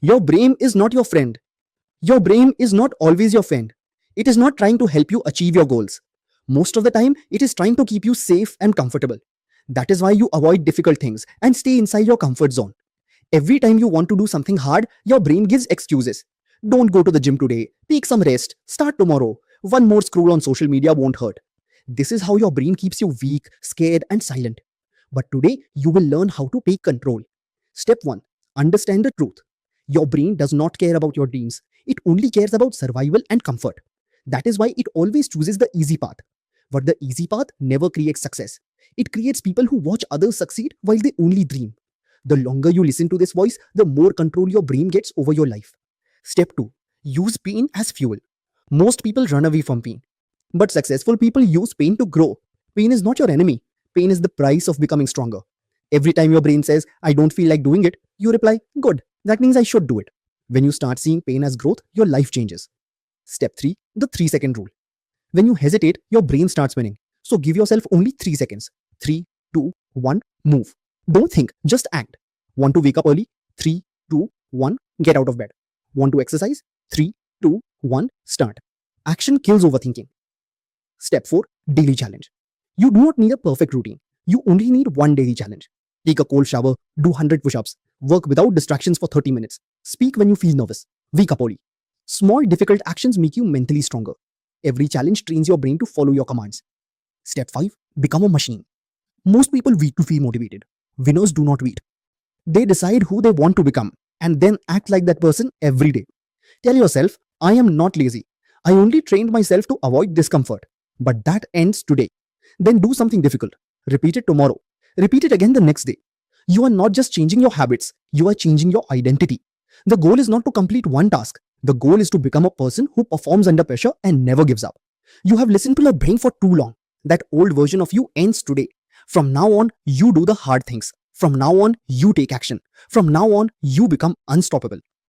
Your brain is not your friend. Your brain is not always your friend. It is not trying to help you achieve your goals. Most of the time, it is trying to keep you safe and comfortable. That is why you avoid difficult things and stay inside your comfort zone. Every time you want to do something hard, your brain gives excuses. Don't go to the gym today. Take some rest. Start tomorrow. One more scroll on social media won't hurt. This is how your brain keeps you weak, scared, and silent. But today, you will learn how to take control. Step 1. Understand the truth. Your brain does not care about your dreams. It only cares about survival and comfort. That is why it always chooses the easy path. But the easy path never creates success. It creates people who watch others succeed while they only dream. The longer you listen to this voice, the more control your brain gets over your life. Step 2. Use pain as fuel. Most people run away from pain. But successful people use pain to grow. Pain is not your enemy. Pain is the price of becoming stronger. Every time your brain says, I don't feel like doing it, you reply, good, that means I should do it. When you start seeing pain as growth, your life changes. Step 3. The 3-second rule. When you hesitate, your brain starts spinning. So give yourself only 3 seconds. 3, 2, 1, move. Don't think, just act. Want to wake up early? 3, 2, 1, get out of bed. Want to exercise? 3, 2, 1, start. Action kills overthinking. Step 4. Daily challenge. You do not need a perfect routine. You only need one daily challenge. Take a cold shower, do 100 push-ups, work without distractions for 30 minutes, speak when you feel nervous, wake up early. Small difficult actions make you mentally stronger. Every challenge trains your brain to follow your commands. Step 5. Become a machine. Most people wait to feel motivated. Winners do not wait. They decide who they want to become and then act like that person every day. Tell yourself, I am not lazy. I only trained myself to avoid discomfort. But that ends today. Then do something difficult. Repeat it tomorrow. Repeat it again the next day. You are not just changing your habits, you are changing your identity. The goal is not to complete one task. The goal is to become a person who performs under pressure and never gives up. You have listened to your brain for too long. That old version of you ends today. From now on, you do the hard things. From now on, you take action. From now on, you become unstoppable.